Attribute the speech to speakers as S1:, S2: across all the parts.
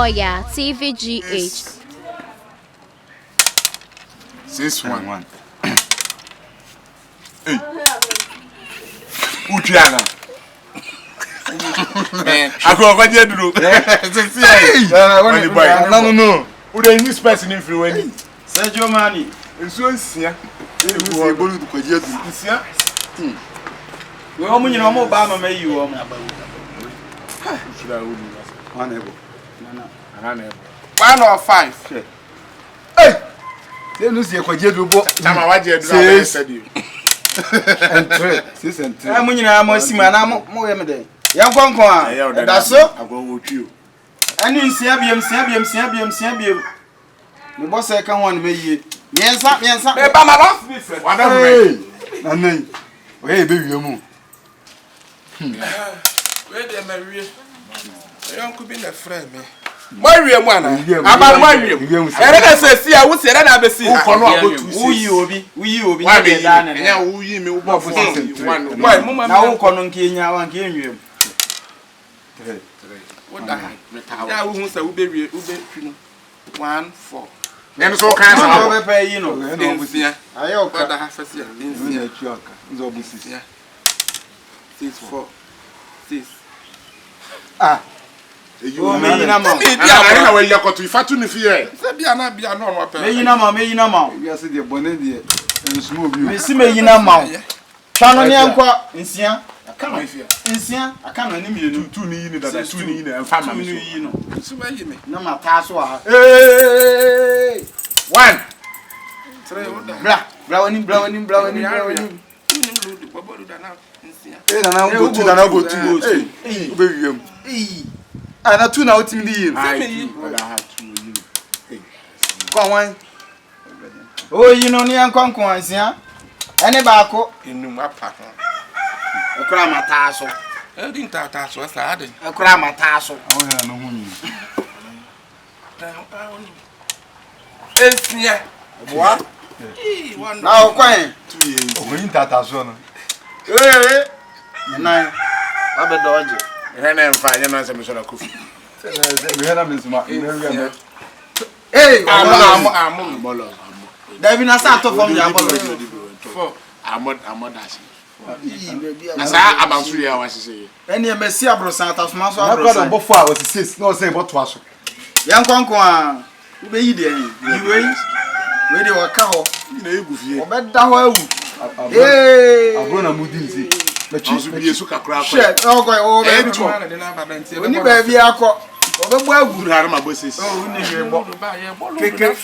S1: Oya TVGH.
S2: 6-1. Hey. Uchiana. I go over there to do. No. Who dey use person in free when?
S3: Sergio Mani.
S2: Nso nsia. Ewu e bolu ko je du. Nsia.
S3: We omo nyina omo ba mama yi wo omo.
S2: Shira wo ni.
S3: One ebo.
S2: Nana. 1 or 5.
S3: Hey. Say no see ko je du bo.
S2: Tama wa je du na say dio.
S3: Entre. 6 and 3. Amu nyina mo sima na mo ye me den. Yan konkon a. Da so.
S2: Agon wo twi o.
S3: Ani nsia biem. Me boss e kan won me yie. Miensa.
S2: Me ba ma last me friend. Wa da me.
S3: Nanai. Oye be wie mu.
S2: We dey me wie. Yon ku bi na friend me. Mo wie mu ana. Aba mo wie. Ere na se si a wo se ere na be si. Wo kono abotu si.
S3: Wuyi obi
S2: na be da na. Enya wo yi me wo bo for 1. Why mo ma
S3: na wo kono nke nya wa nke enwiem.
S2: 3. What the heck? Yeah, we must say we be three. 1, 4. Then so can
S3: I be pay you know.
S2: Ayo ka da half year.
S3: Nsia chuaka. Nzo busi.
S2: 6, 4, 6.
S3: Ah.
S2: You me na ma. Bia na we yakoto ifatu ni fie. Say bia na no no pa.
S3: Me yina ma.
S4: You say the bonnet there. Ensumo bi.
S3: Me si me yina ma. Twano ne enko nsia. Aka no fie. Nsia, aka no ni mienu.
S2: Tu ni yini dada, tu ni yini emfa ma
S3: me. Tu ni yi no.
S2: Tu ba yi me.
S3: Na ma ta so a.
S2: 1. 3 oda.
S3: Bra wani.
S4: Eh na go tu na go tu. Eh, ube wiem.
S3: Eh.
S4: Ah na tu na otim di yim.
S2: Ai, oda ha tu yi.
S3: Kwa wan. O yi no ne enkonkon ansia. Ene ba ko.
S2: Enum apa.
S3: Ekura mata so.
S2: E din ta so sa ade.
S3: Ekura mata so.
S4: Awon he na hu ni.
S2: Esia.
S3: Boa. Na o kwan.
S2: 2 years.
S4: Oyin tata so no.
S3: Nai. Abe doje.
S2: He na emfa nya na se me so na kofi.
S4: Me he na me suma. Me
S3: Eh,
S2: am.
S3: David na sa to from ya bolo.
S2: 4. Amodashi. Asa abansu ya wa sise.
S3: Eni e mesi abrosan atasuma so
S4: na
S3: abrosan.
S4: brother bofo a was 6. No say but to aso.
S3: Yan konkon a. Ube yi de yin. We de waka ho.
S2: Na egu fie.
S3: Obeda ho awu.
S4: Abro na mudi nsi.
S2: Na chi bi esu kakra akọ.
S3: Shit, o go o be to. Oni ba bi akọ. Obebu agu.
S2: Guru ma bo sisi.
S3: Oh, ni je bo. Keke.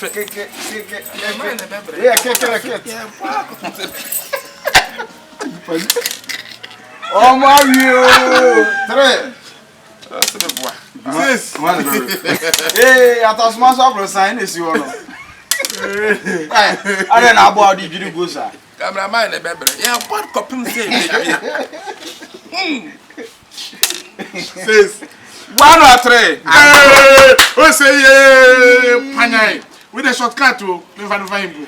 S3: Oh Mario. 3. Atasuma so abro sign esi wo no. Are na abo adi jiri gosa.
S2: Cameraman na bebre. Ya kwad kopim say be. 6.
S3: 1 or 3.
S2: O say ye panai. We the shortcut o. Me fa no fine bu.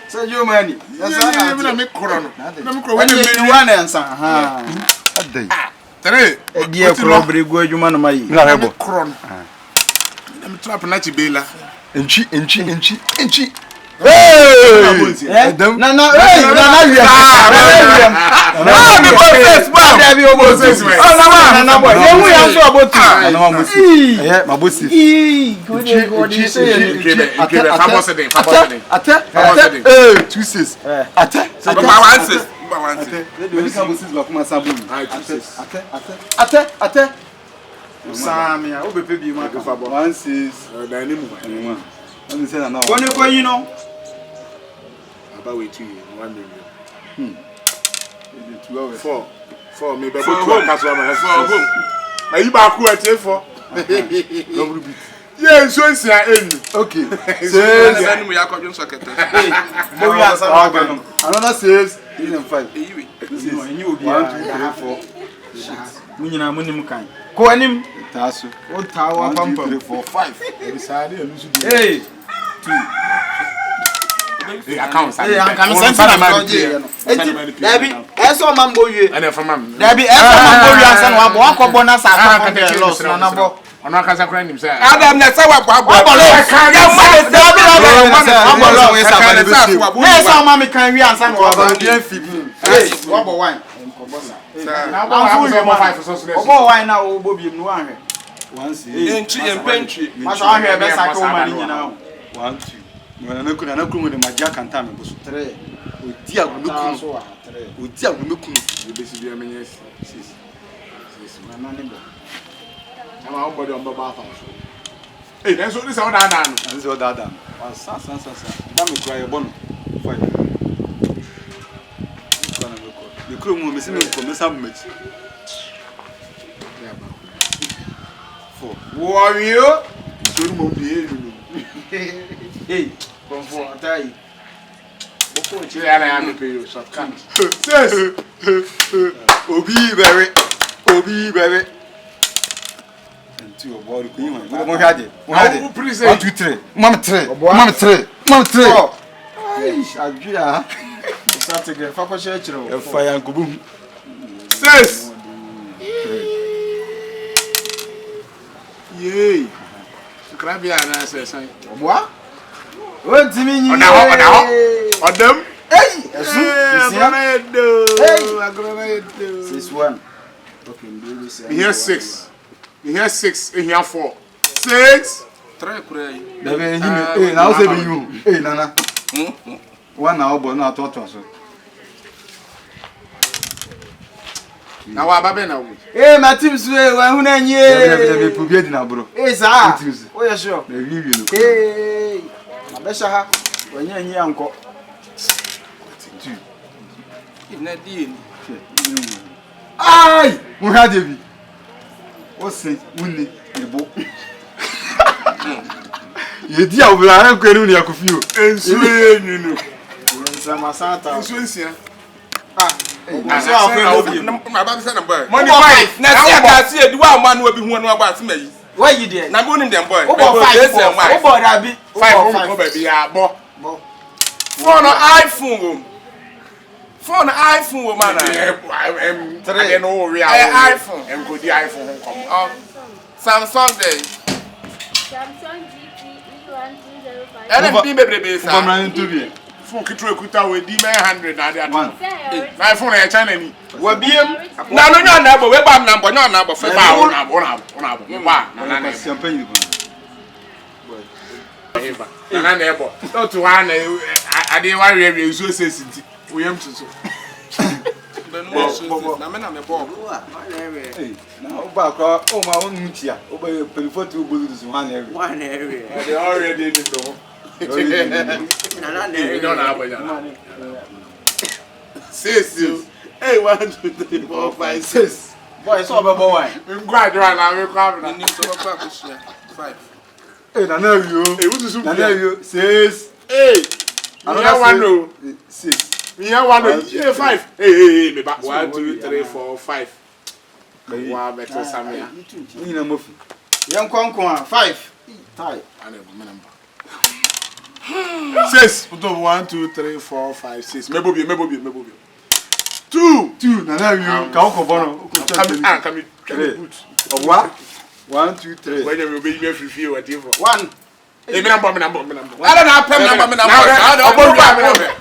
S3: Say you money.
S2: Yes na me koro no. Na me koro
S3: When you one answer. Ha.
S4: Adai.
S2: 3.
S3: E die kro bregu adwuma no mayi.
S4: Na hebo.
S2: Koro no. Na me trap na chi bela.
S4: Enchi.
S3: Hey! Na we.
S2: Me process ba.
S3: David Omosis. Oh na boy. You we answer about
S4: Na ma mosi. Eh, ma bosi.
S3: Good say.
S4: Ate. 2 6. Ate. We can bosi ba kuma sabu. Ate.
S3: Samia, o be pe bi ma ka fa bo.
S4: 1 6.
S2: Na ni mu.
S4: Oni say na.
S3: Woni ko yin no.
S2: About wait 2 years, 1 million. 4 me be go cash one home. Na yi ba ku ate for.
S4: Double bit.
S2: Yeah, so nsia enu.
S4: Okay.
S2: Says na mu ya kwadun socket.
S3: Mo wi answer no.
S4: Another says 3 and 5.
S2: Eyiwe.
S3: 1 2 3 4. Munyina munim kan. Ko anim
S4: Taso.
S3: o tawa
S4: 1
S3: pampa.
S4: 2 3 4 5.
S2: Ebisade elusu bi.
S3: Hey.
S2: 2. Account.
S3: Am send na project. Dabi, eso mambo wie.
S2: Ana fa mam.
S3: Dabi, eso mambo wie ansa no abo akọ bonus aka loss na nabo.
S5: Ono kasa kura nim say.
S2: Adam na say wa babo. Ya ma
S3: Yes, I'm mommy can we answer no about the fibi. Hey, what about wine?
S5: Na bo am mo 5 so so.
S3: Obo wine na obo bi mu ahwe.
S4: Once.
S2: Entry and pentry.
S3: Ma so ahwe be sa ko ma ni nyina.
S4: 1 2. Na kunu de magia kan ta me bo so. 3. Odi agumekunu. Odi agumekunu.
S5: We be si bi amenye 6.
S3: Na na ni bo.
S5: Ama o body on baba fa so. Eh, then so this how that dan.
S4: This is that dan. Sa. That me cry bono. 5. The crew mo me se me ko me sam match. 4.
S3: Warrior.
S5: So mo bi elu.
S3: Hey, from for atai.
S5: Boko chi ya na ya me pay you shortcut.
S4: 6. Obi bere. And 2 of all the mo hade. 1 2 3. Mama 3. Ai, adua.
S3: Start again. Fa ko share chiro.
S4: E fa yan kubum.
S5: 6. Yay. Krabia na say say.
S3: Oboa? O timi nyi.
S5: Odam.
S3: Hey, esu.
S5: Agronedo.
S3: 6-1. Okay, we say.
S5: Here 6. Here 6. Here 4. 6.
S2: 3 kura yi.
S4: Da be himi na o se bi yu. Nana. One na obo na to so.
S5: Na wa babe na wo.
S3: My team so wa hu na nye.
S4: Be pubie di na bro.
S3: Sa. O ye sure.
S4: Na wiwi no.
S3: Hey. Na be sha ha. Wa nya nyi anko.
S4: 2.
S2: Ina di ni.
S4: Ai! Mo ha de bi. O se munni ebo. Ye di a obla ran kwenu ni akofio.
S5: Ensu enunu.
S3: Sama santa.
S5: Ensu ensia.
S3: So afre no bi.
S2: Ma ba say na boy.
S5: Money 5.
S2: Na see ka see edi wa ma no obi hu no agba ase mayi.
S3: Where you there?
S2: Na bo nim dem boy.
S3: Obo 5. Obo da bi.
S5: 5 ko baby ya bo.
S2: Phone iPhone. Phone iPhone wo man.
S5: 3 no we
S2: iPhone.
S5: Em go di iPhone kom.
S2: Samsung day.
S1: Samsung GT E1205.
S2: Ere bi bebrebe sa.
S4: Famra nto bi.
S5: phone kitro ekuta we di 100 na dey at. Na iPhone e China ni.
S3: Wa biem.
S2: Na no nya na bo we ba na bo nya na bo fe ba
S5: Una ba na na
S4: Champagne ko.
S5: eba. Na na ebo. Otu ha na ade wa we so sensitive. We am to so.
S2: Na me na me bo.
S4: Eh, na o ba kwa o ma won ntia. O ba perifoto obozu so ha na ewe.
S3: One area.
S5: They already in the
S3: Na na
S5: You don't have a 6.
S2: Hey, 1 2 3 4 5 6.
S3: Boy, so be boy.
S5: I'm glad you are now. We come
S2: Ni so ba ko share 5.
S4: Eh, na na wi o.
S5: Hey, what is
S4: Na na wi o. 6.
S5: Hey, another one no.
S4: 6.
S5: We have one no. 5. Hey, me back. 1 2 3 4 5. Wow, better Samia.
S4: Ni na mofi.
S3: Yan konkon 5. Tai.
S5: I never remember. 6. Put up 1 2 3 4 5 6. Mebobi. 2.
S4: Na na wi o. Ka o ko bono.
S5: Come put.
S4: Owa. 1 2 3.
S5: When you be me free what you for.
S3: 1.
S5: Hey, me number.
S2: I don't have pen number.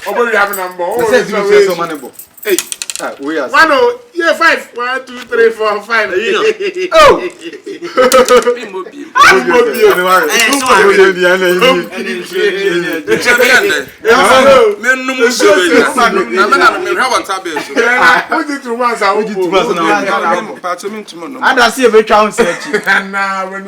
S5: Obo have number.
S4: Say you so manebo.
S5: Hey.
S4: Ah, we are.
S5: 5. 1 2 3 4 5.
S4: Oh.
S2: Bimbo.
S3: Ada see be twa unsearch.
S5: Na when